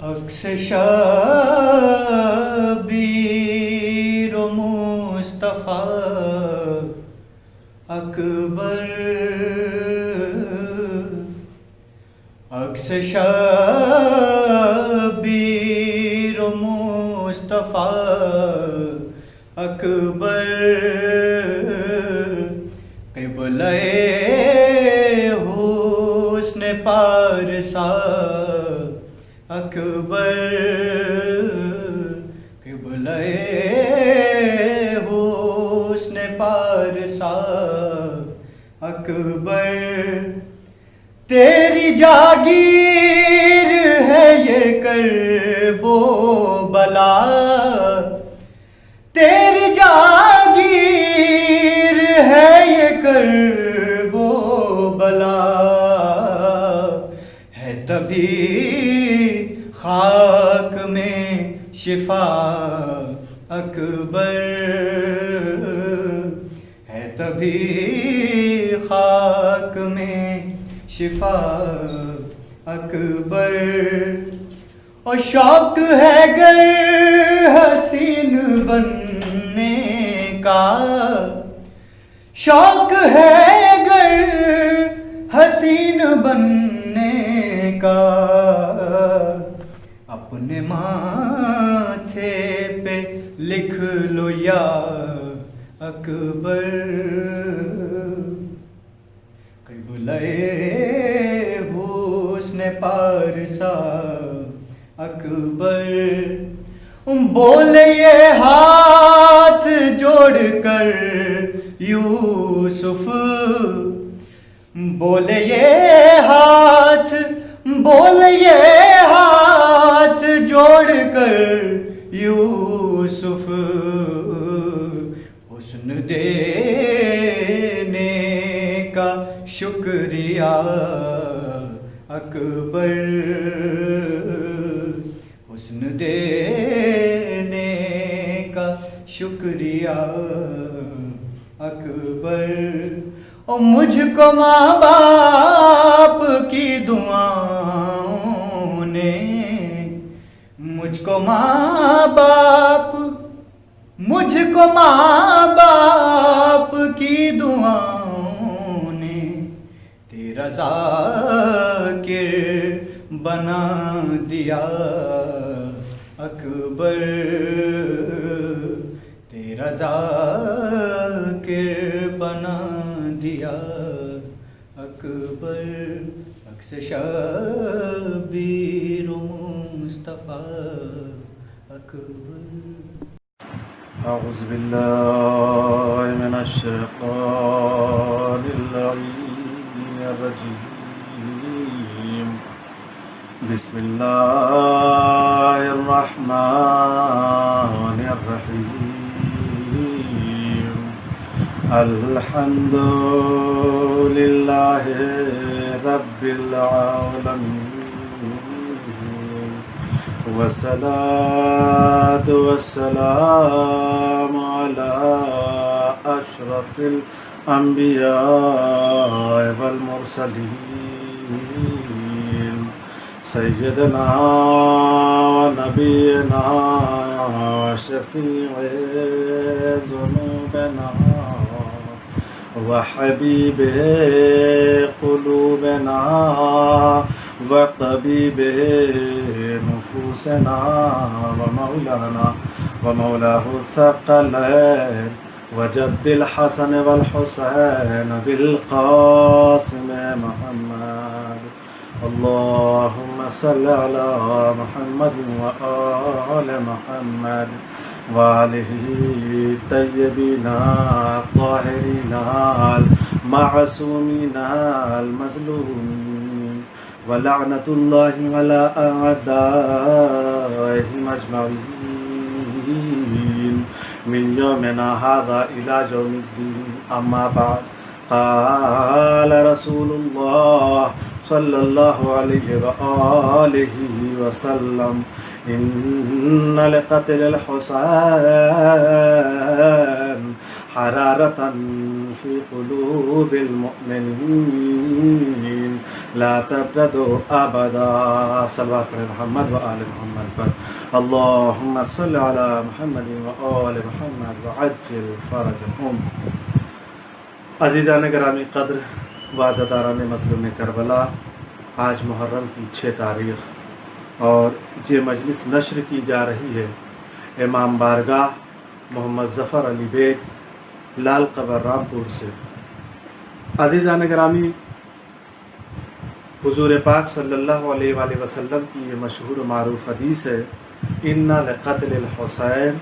عکس شبیر و مصطفیٰ اکبر، عکس شبیر و مصطفیٰ اکبر، قبلہ حسن پارسا اکبر، قبلہ حسن پارسا اکبر، تیری جاگیر ہے یہ کرب و بلا، تیری جاگیر ہے یہ کرب و بلا، ہے تبھی خاک میں شفا اکبر، ہے تبھی خاک میں شفا اکبر، اور شوق ہے گر حسین بننے کا، شوق ہے گر حسین بننے کا، اپنے ماتھے پہ لکھ لو یا اکبر، قبلہ حسن پارسا اکبر، بولے یہ ہاتھ جوڑ کر یوسف، بولے یہ ہاتھ، بولے یہ ہاتھ جوڑ کر یوسف، حسن دینے کا شکریہ اکبر، حسن دینے کا شکریہ اکبر، اور مجھ کو ماں باپ کی دعاؤں نے، مجھ کو ماں باپ، مجھ کو ماں باپ کی دعاؤں نے تیرا ذاکر بنا دیا اکبر، تیرا ذاکر بنا دیا اکبر، عکس شبیر و مصطفیٰ اکبر۔ اعوذ باللہ من الشیطان اللعین الرجیم، بسم اللہ الرحمن الرحیم، الحمد للہ رب العالمین، والصلاة والسلام على أشرف الأنبياء والمرسلين، سيدنا ونبينا وشفيع ذنوبنا وحبيب قلوبنا وطبيب نفوسنا ومولاه الثقلين وجد الحسن والحسين بالقاسم محمد، اللهم صل على محمد وآل محمد وآله الطيبين الطاهرين المعصومين المظلومين، ولعنة الله على أعدائهم أجمعين من يومنا هذا إلى يوم الدين، أما بعد، قال رسول الله صلى الله عليه وآله وسلم، إن لقتل الحسين حرارة في قلوب المؤمنين لا تبتدوا أبدا. صلوات محمد وآل محمد پر. اللهم صل على محمد وآل محمد وعجل فرجهم. عزیزان گرامی قدر و عزاداران مظلوم کربلا، آج محرم کی 6 تاریخ اور یہ مجلس نشر کی جا رہی ہے امام بارگاہ محمد ظفر علی بیگ لال قبر رامپور سے. عزیزان گرامی، حضور پاک صلی اللہ علیہ وآلہ وسلم کی یہ مشہور و معروف حدیث ہے، ان لقتل الحسین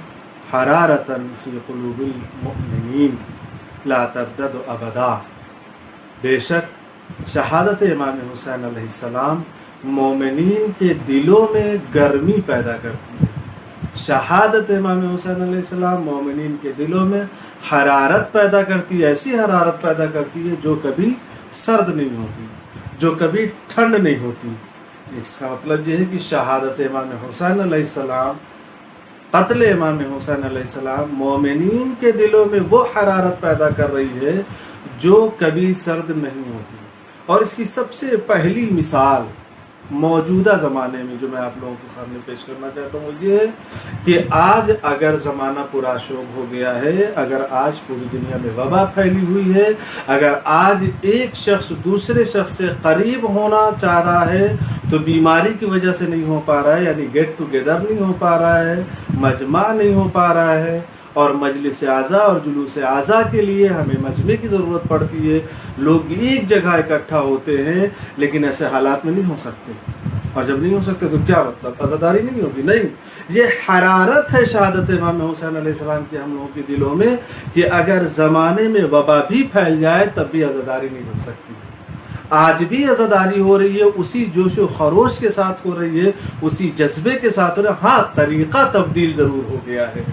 حرارة فی قلوب المؤمنین لا تبدد ابدا. بے شک شہادت امام حسین علیہ السلام مومنین کے دلوں میں گرمی پیدا کرتی ہے. شہادت امام حسین علیہ السلام مومنین کے دلوں میں حرارت پیدا کرتی ہے، ایسی حرارت پیدا کرتی ہے جو کبھی سرد نہیں ہوتی، جو کبھی ٹھنڈ نہیں ہوتی. اس کا مطلب یہ ہے کہ شہادت امام حسین علیہ السلام، قتل امام حسین علیہ السلام مومنین کے دلوں میں وہ حرارت پیدا کر رہی ہے جو کبھی سرد نہیں ہوتی. اور اس کی سب سے پہلی مثال موجودہ زمانے میں جو میں آپ لوگوں کے سامنے پیش کرنا چاہتا ہوں وہ یہ ہے کہ آج اگر زمانہ پورا شوق ہو گیا ہے، اگر آج پوری دنیا میں وبا پھیلی ہوئی ہے، اگر آج ایک شخص دوسرے شخص سے قریب ہونا چاہ رہا ہے تو بیماری کی وجہ سے نہیں ہو پا رہا ہے، یعنی گیٹ ٹوگیدر نہیں ہو پا رہا ہے، مجمع نہیں ہو پا رہا ہے. اور مجلس اعضاء اور جلوس اعضاء کے لیے ہمیں مجمع کی ضرورت پڑتی ہے. لوگ ایک جگہ اکٹھا ہوتے ہیں لیکن ایسے حالات میں نہیں ہو سکتے. اور جب نہیں ہو سکتے تو کیا مطلب؟ عزاداری نہیں ہوگی؟ نہیں، یہ حرارت ہے شہادت امام حسین علیہ السلام کے ہم لوگوں کے دلوں میں کہ اگر زمانے میں وبا بھی پھیل جائے تب بھی عزاداری نہیں ہو سکتی. آج بھی عزاداری ہو رہی ہے، اسی جوش و خروش کے ساتھ ہو رہی ہے، اسی جذبے کے ساتھ ہو رہا ہے. ہاں، طریقہ تبدیل ضرور ہو گیا ہے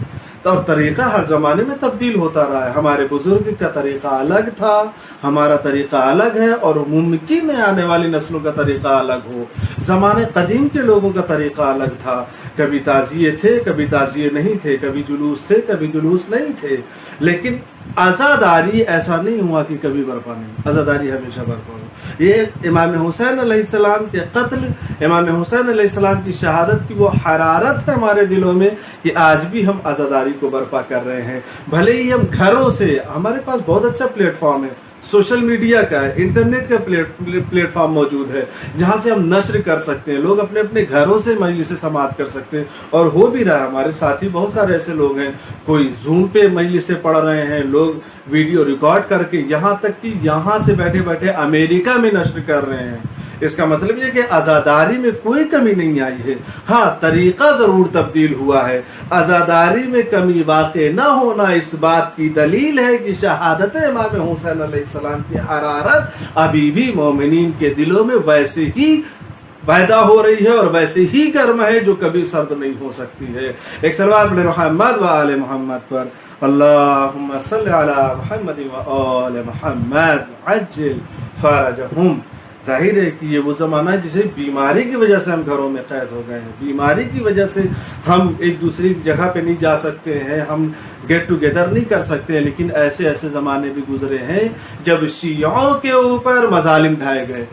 اور طریقہ ہر زمانے میں تبدیل ہوتا رہا ہے. ہمارے بزرگ کا طریقہ الگ تھا، ہمارا طریقہ الگ ہے، اور ممکن ہے آنے والی نسلوں کا طریقہ الگ ہو. زمانے قدیم کے لوگوں کا طریقہ الگ تھا، کبھی تعزیے تھے، کبھی تعزیے نہیں تھے، کبھی جلوس تھے، کبھی جلوس نہیں تھے. لیکن عزاداری ایسا نہیں ہوا کہ کبھی برپا نہیں، عزاداری ہمیشہ برپا ہو. یہ امام حسین علیہ السلام کے قتل، امام حسین علیہ السلام کی شہادت کی وہ حرارت ہے ہمارے دلوں میں کہ آج بھی ہم عزاداری کو برپا کر رہے ہیں. بھلے ہی ہم گھروں سے، ہمارے پاس بہت اچھا پلیٹ فارم ہے، سوشل میڈیا کا ہے، انٹرنیٹ کا پلیٹ فارم موجود ہے جہاں سے ہم نشر کر سکتے ہیں. لوگ اپنے اپنے گھروں سے مجلس سماعت کر سکتے ہیں، اور ہو بھی رہا ہے. ہمارے ساتھی بہت سارے ایسے لوگ ہیں، کوئی زوم پہ مجلس سے پڑھ رہے ہیں، لوگ ویڈیو ریکارڈ کر کے یہاں تک کہ یہاں سے بیٹھے بیٹھے امریکہ میں نشر کر رہے ہیں. اس کا مطلب یہ کہ عزاداری میں کوئی کمی نہیں آئی ہے. ہاں، طریقہ ضرور تبدیل ہوا ہے. عزاداری میں کمی واقع نہ ہونا اس بات کی دلیل ہے کہ شہادت امام حسین علیہ السلام کی حرارت ابھی بھی مومنین کے دلوں میں ویسے ہی پیدا ہو رہی ہے اور ویسے ہی گرم ہے جو کبھی سرد نہیں ہو سکتی ہے. ایک صلوات علی محمد و آل محمد پر. اللہم صلی علی محمد و آل محمد عجل فرجہم. ظاہر ہے کہ یہ وہ زمانہ ہے جسے بیماری کی وجہ سے ہم گھروں میں قید ہو گئے ہیں. بیماری کی وجہ سے ہم ایک دوسری جگہ پہ نہیں جا سکتے ہیں، ہم گیٹ ٹوگیدر نہیں کر سکتے ہیں. لیکن ایسے ایسے زمانے بھی گزرے ہیں جب شیعوں کے اوپر مظالم ڈھائے گئے.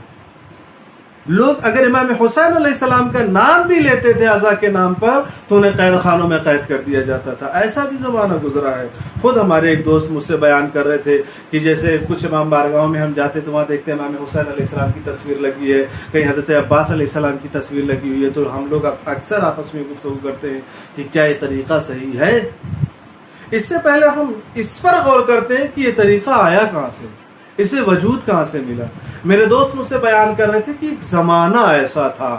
لوگ اگر امام حسین علیہ السلام کا نام بھی لیتے تھے عزا کے نام پر تو انہیں قید خانوں میں قید کر دیا جاتا تھا. ایسا بھی زمانہ گزرا ہے. خود ہمارے ایک دوست مجھ سے بیان کر رہے تھے کہ جیسے کچھ امام بارگاہوں میں ہم جاتے تو وہاں دیکھتے ہیں امام حسین علیہ السلام کی تصویر لگی ہے، کہیں حضرت عباس علیہ السلام کی تصویر لگی ہوئی ہے. تو ہم لوگ اکثر آپس میں گفتگو کرتے ہیں کہ کیا یہ طریقہ صحیح ہے. اس سے پہلے ہم اس پر غور کرتے ہیں کہ یہ طریقہ آیا کہاں سے، اسے وجود کہاں سے ملا. میرے دوست مجھ سے بیان کر رہے تھے کہ ایک زمانہ ایسا تھا،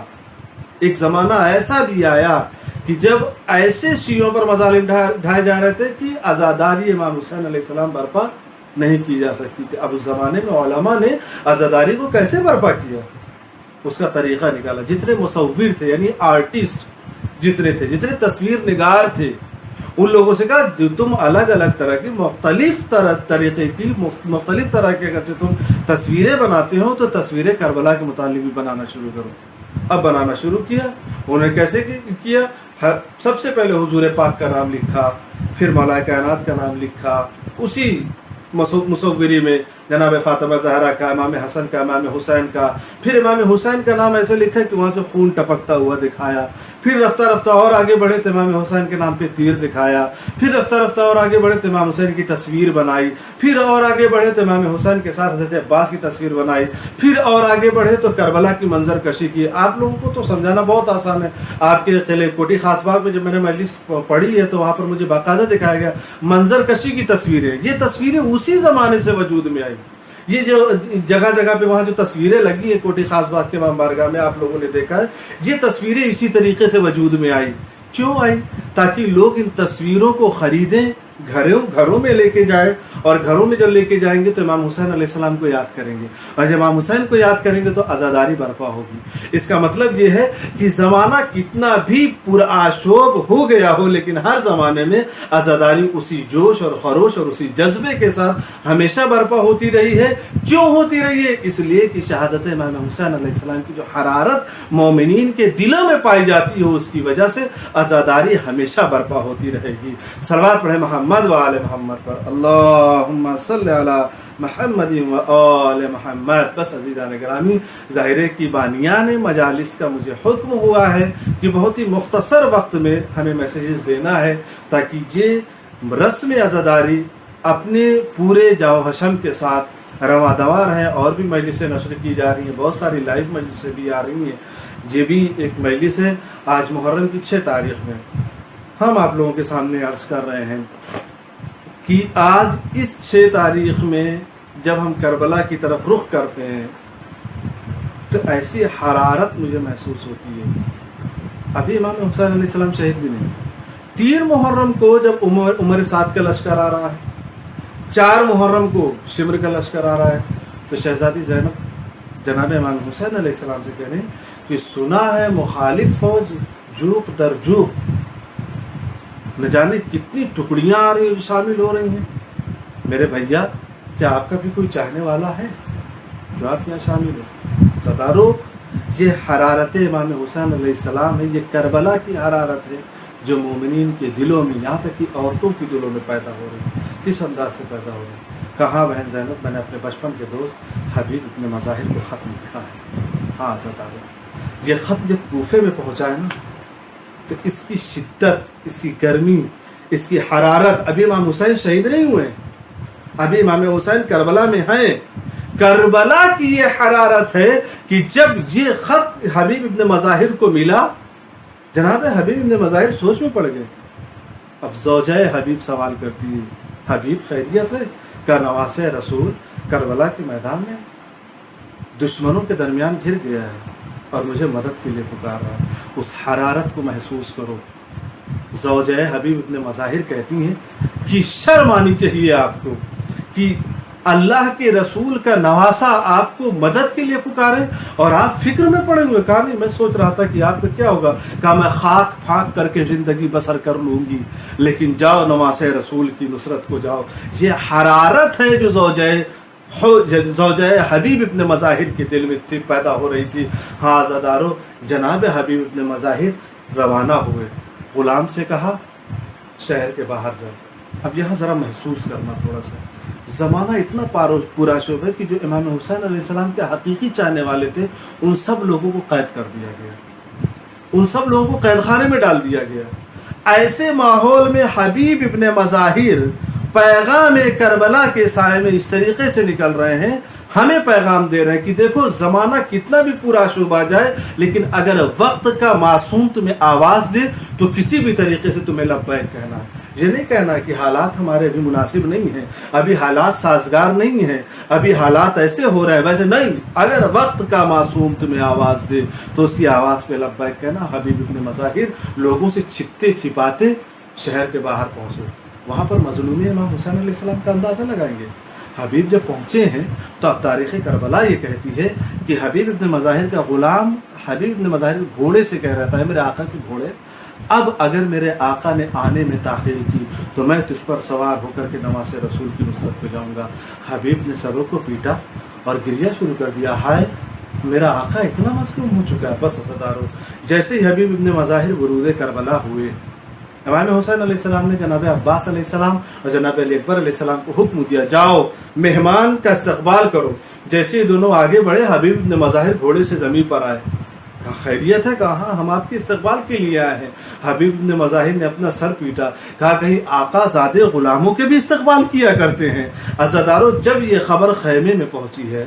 ایک زمانہ ایسا بھی آیا کہ جب ایسے شیعوں پر مظالم ڈھائے جا رہے تھے کہ عزاداری امام حسین علیہ السلام برپا نہیں کی جا سکتی تھی. اب اس زمانے میں علماء نے عزاداری کو کیسے برپا کیا، اس کا طریقہ نکالا. جتنے مصور تھے یعنی آرٹسٹ جتنے تھے، جتنے تصویر نگار تھے، ان لوگوں سے کہا جو تم الگ الگ طرح کی مختلف طریقے کی مختلف طرح کے اگر تم تصویریں بناتے ہو تو تصویریں کربلا کے متعلق بھی بنانا شروع کرو. اب بنانا شروع کیا. انہوں نے کیسے کیا؟ سب سے پہلے حضور پاک کا نام لکھا، پھر مولا کائنات کا نام لکھا، उसी मुसव्विरी में जनाब फातिमा ज़हरा का, इमाम हसन का, इमाम हुसैन का, फिर इमाम हुसैन का नाम ऐसे लिखा कि वहाँ से खून टपकता हुआ दिखाया, फिर रफ्ता रफ्ता और आगे बढ़े तो इमाम हुसैन के नाम पे तीर दिखाया, फिर रफ्ता रफ्ता और आगे बढ़े तो इमाम हुसैन की तस्वीर बनाई, फिर और आगे बढ़े तो इमाम हुसैन के साथ हज़रत अब्बास की तस्वीर बनाई, फिर और आगे बढ़े तो करबला की मंजर कशी की। आप लोगों को तो समझाना बहुत आसान है। आपके किले कोठी खास बाग में जब मैंने मजलिस पढ़ी है तो वहाँ पर मुझे बाकायदा दिखाया गया मंजर कशी की तस्वीरें। ये तस्वीरें उसी ज़माने से वजूद में आई। ये जो जगह जगह पे वहाँ जो तस्वीरें लगी है कोठी खास बाग के बारगाह में, आप लोगों ने देखा है, ये तस्वीरें इसी तरीके से वजूद में आई। क्यों आई? ताकि लोग इन तस्वीरों को खरीदें, घरों में लेके जाए, और घरों में जब लेके जाएंगे तो इमाम हुसैन अलैहिस्सलाम को याद करेंगे, और जब इमाम हुसैन को याद करेंगे तो आज़ादारी बर्पा होगी। इसका मतलब ये है कि ज़माना कितना भी पुरआशोब हो गया हो, लेकिन हर ज़माने में आज़ादारी उसी जोश और खरोश और उसी जज्बे के साथ हमेशा बर्पा होती रही है। क्यों होती रही है? इसलिए कि शहादत इमाम हुसैन अलैहिस्सलाम की जो हरारत मोमिनीन के दिलों में पाई जाती हो, उसकी वजह से आज़ादारी हमेशा बर्पा होती रहेगी। सलवात पढ़े मोहम्मद व आले मोहम्मद पर, अल्लाहुम्मा सल्लि अला मुहम्मद व आले मोहम्मद। बस अज़ीज़ान गिरामी, ज़ाहिर है कि बानियान मजालिस का मुझे हुक्म हुआ है कि बहुत ही मुख्तसर वक्त में हमें मैसेजेस देना है, ताकि ये रस्म आज़ादारी अपने पूरे जाओ हशम के साथ रवा दवा रहें। और भी मजलिसें नशर की जा रही हैं, बहुत सारी लाइव मजलिसें भी आ रही हैं। ये भी एक मजलिस है आज मुहर्रम की 6 तारीख में हम आप लोगों के सामने अर्ज कर रहे हैं कि आज इस 6 तारीख में जब हम करबला की तरफ रुख करते हैं तो ऐसी हरारत मुझे महसूस होती है। अभी इमाम हुसैन अलैहिस्सलाम शहीद भी नहीं। 3 मुहर्रम को जब उमर साद का लश्कर आ रहा है, 4 मुहर्रम को शिमर का लश्कर आ रहा है, तो शहजादी ज़ैनब जनाब इमाम हुसैन अलैहिस्सलाम से कह रहे हैं कि सुना है मुखालिफ फौज जूक दर जूक, न जाने कितनी टुकड़ियां आ रही शामिल हो रही हैं। मेरे भैया, क्या आपका भी कोई चाहने वाला है जो आप यहाँ शामिल हो? सदारो, ये हरारत इमाम हुसैन अलैहिस्सलाम है, ये करबला की हरारत है जो मोमिनीन के दिलों में, यहाँ तक कि औरतों के दिलों में पैदा हो रही है। किस अंदाज से पैदा हो रही है? कहाँ बहन ज़ैनब, मैंने अपने बचपन के दोस्त हबीब इब्न मज़ाहिर को ख़त लिखा है। हाँ सदारो, ये ख़त जब कूफे में पहुँचा है ना, तो इसकी शिद्दत, इसकी गर्मी, इसकी हरारत, अभी इमाम हुसैन शहीद नहीं हुए, अभी इमाम हुसैन करबला में हैं। करबला की ये हरारत है कि जब ये खत हबीब इब्न मज़ाहिर को मिला, जनाब हबीब इब्न मज़ाहिर सोच में पड़ गए। अब ज़ौजाए हबीब सवाल करती है, हबीब खैरियत है? का नवासे रसूल करबला के मैदान में दुश्मनों के दरमियान घिर गया है और मुझे मदद के लिए पुकार रहा है। उस हरारत को महसूस करो। ज़ौजाए हबीब इब्न मज़ाहिर कहती हैं कि शर्म आनी चाहिए आपको कि अल्लाह के रसूल का नवासा आपको मदद के लिए पुकारे और आप फिक्र में पड़े हुए। कहा नहीं, मैं सोच रहा था कि आपका क्या होगा। कहा मैं खाक फाक करके जिंदगी बसर कर लूंगी, लेकिन जाओ नवासे रसूल की नुसरत को जाओ। ये हरारत है जो ज़ौजाए हबीब इब्न मज़ाहिर के दिल में थी, पैदा हो रही थी। हाँ ज़दारो, जनाब हबीब इब्न मज़ाहिर रवाना हुए। गुलाम से कहा शहर के बाहर जाओ। अब यहाँ ज़रा महसूस करना थोड़ा सा, ज़माना इतना पुराशोभ है कि जो इमाम हुसैन अलैहिस्सलाम के हकीकी चाहने वाले थे, उन सब लोगों को कैद कर दिया गया, उन सब लोगों को कैद खाने में डाल दिया गया। ऐसे माहौल में हबीब इब्न मज़ाहिर पैगाम करबला के साए में इस तरीके से निकल रहे हैं, हमें पैगाम दे रहे हैं कि देखो ज़माना कितना भी पुराशोभ आ जाए, लेकिन अगर वक्त का मासूम तुम्हें आवाज़ दे तो किसी भी तरीके से तुम्हें लब्बैक कहना है। ये नहीं कहना कि हालात हमारे अभी मुनासिब नहीं हैं, अभी हालात साजगार नहीं हैं, अभी हालात ऐसे हो रहे हैं वैसे नहीं। अगर वक्त का मासूम तुम्हें आवाज़ दे तो उसकी आवाज़ पे लब्बैक कहना। हबीब इब्न मज़ाहिर लोगों से छिपते छिपाते शहर के बाहर पहुँचे। वहाँ पर मज़लूमी इमाम हुसैन अलैहिस्सलाम का अंदाज़ा लगाएंगे। हबीब जब पहुँचे हैं तो अब तारीख़ करबला ये कहती है कि हबीब इब्न मज़ाहिर का ग़ुलाम हबीब इब्न मज़ाहिर घोड़े से कह रहता है, मेरे आका के घोड़े, अब अगर मेरे आका ने आने में ताख़ीर की तो मैं तुझ पर सवार होकर के नवासे रसूल की नुसरत पे जाऊँगा। हबीब ने सरों को पीटा और गिरिया शुरू कर दिया, हाय मेरा आका इतना मसलूम हो चुका है। बस असदारो, जैसे ही हबीब इब्न मज़ाहिर वरूद करबला हुए, इमाम हुसैन अलैहिस्सलाम ने जनाब अब्बास अलैहिस्सलाम और जनाब अली अकबर अलैहिस्सलाम को हुक्म दिया, जाओ मेहमान का इस्तकबाल करो। जैसे ही दोनों आगे बढ़े, हबीब इब्न मज़ाहिर घोड़े से ज़मीन पर आए। कहा खैरियत है? कहा हाँ, हम आपके इस्तकबाल के लिए आए हैं। हबीब इब्न मज़ाहिर ने अपना सर पीटा, कहा कहीं आका ज़ादे गुलामों के भी इस्तकबाल किया करते हैं? अज़ादारों, जब ये खबर खैमे में पहुंची है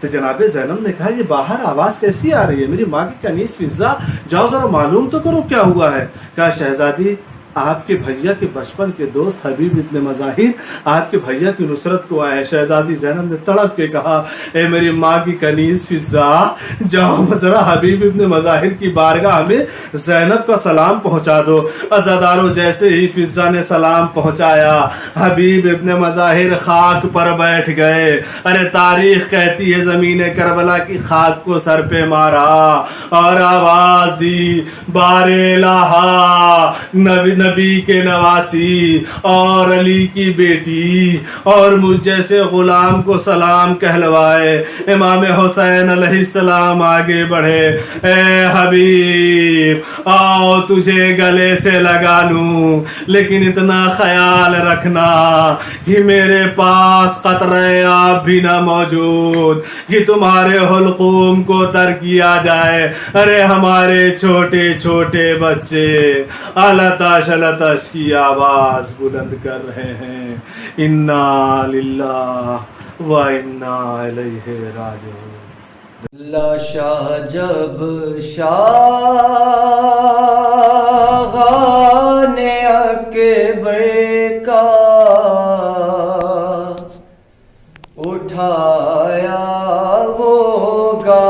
तो जनाब ज़ैनब ने कहा, ये बाहर आवाज़ कैसी आ रही है? मेरी माँ की कनीज़ फिज़ा, जाओ ज़रा मालूम तो करो क्या हुआ है। कहा शहज़ादी, आपके भैया के बचपन के दोस्त हबीब इब्न मज़ाहिर आपके भैया की नुसरत को आए। शहजादी ज़ैनब ने तड़प के कहा, ए मेरी माँ की कनीज़ फिज़ा, जाओ जरा हबीब इब्न मज़ाहिर की बारगाह में ज़ैनब का सलाम पहुंचा दो। अज़ादारों, जैसे ही फिज़ा ने सलाम पहुंचाया, हबीब इब्न मज़ाहिर खाक पर बैठ गए। अरे तारीख कहती है ज़मीन करबला की खाक को सर पे मारा और आवाज दी, बारे लाहा नबी के नवासी और अली की बेटी और मुझ जैसे गुलाम को सलाम कहलवाए। इमाम हुसैन अलैहिस्सलाम आगे बढ़े, ए हबीब, आओ तुझे गले से लगा लूं, लेकिन इतना ख्याल रखना कि मेरे पास कतरे आप भी ना मौजूद, कि तुम्हारे हुलकूम को तर किया जाए। अरे हमारे छोटे छोटे बच्चे अलतश लतश की आवाज बुलंद कर रहे हैं, इन्ना लिल्लाह व इन्ना इलैहि राजिऊन। लाशा जब शागाने अकबर का उठाया होगा,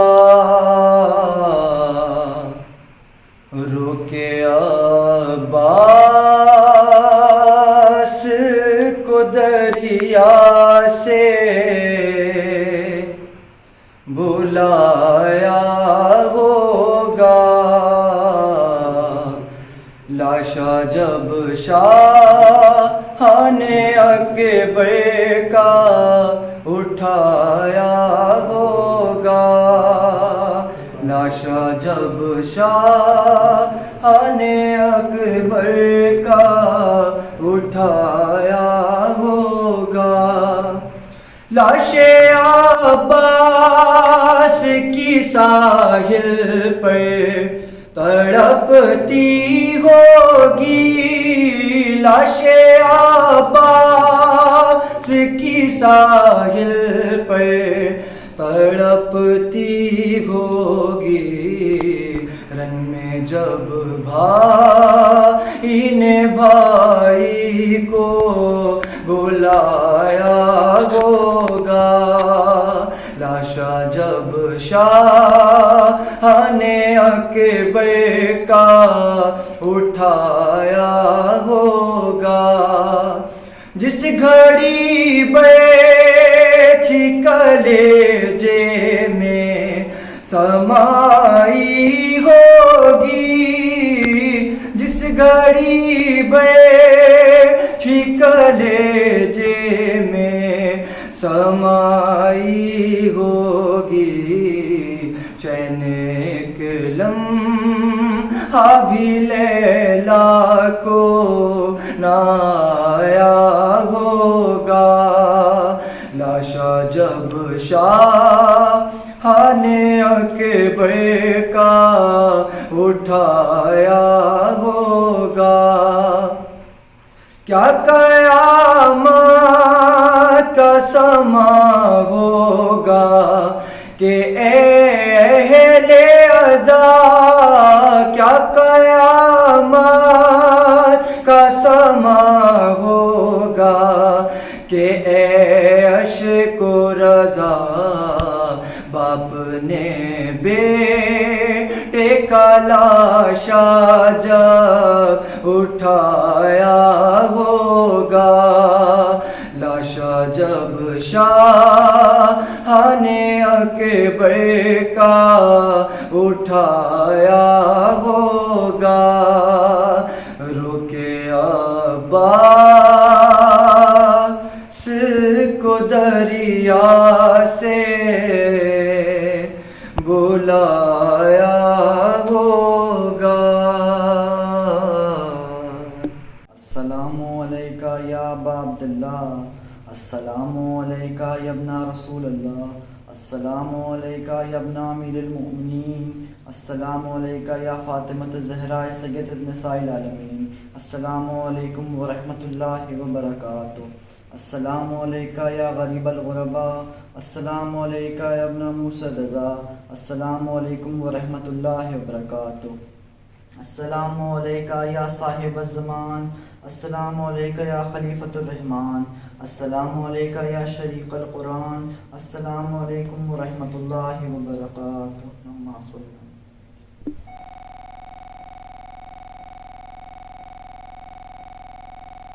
रुके अब्बास को दरिया से बुलाया होगा। लाशा जब शाहाने अकबर का उठाया होगा, लाशा जब शाहाने अकबर का उठाया होगा। लाशे अब्बास की साहिल पर तड़पती होगी, लाशे अब्बास की साहिल पर तड़पती होगी। रन में जब भाई ने भाई को बुलाया होगा, लाशा जब शाहाने अकबर का उठाया होगा। जिस घड़ी बैठी कलेजे में समाई होगी, जिस घड़ी बैठी कलेजे में समाई होगी, चैन एक लम्हा भी लैला को नाया होगा। लाशा जब शाहाने अकबर का उठाया होगा, क्या कयामत का समा होगा कि अहले अज़ा, क्या कयामत का समा होगा कि अश्को रज़ा, बाप ने बेटे का लाशा जब उठाया होगा, लाशा जब शाहाने अकबर का उठाया होगा, रुके अब्बास को दरिया से बुलाया होगा। ابا عبداللہ السلام علیکہ یا ابن رسول اللہ السلام علیکہ یا ابن امیر المؤمنین السلام علیکہ یا فاطمۃ الزہراء سیدۃ النساء العالمین السلام علیکم ورحمۃ اللہ وبرکاتہ السلام علیکہ یا غریب الغرباء السلام علیکہ یا ابن موسیٰ رضا السلام علیکم ورحمۃ اللہ وبرکاتہ السلام علیکہ یا صاحب الزمان السلام علیکہ یا خلیفۃ الرحمن السلام علیکہ یا شریک القرآن السلام علیکم ورحمۃ اللہ وبرکاتہ.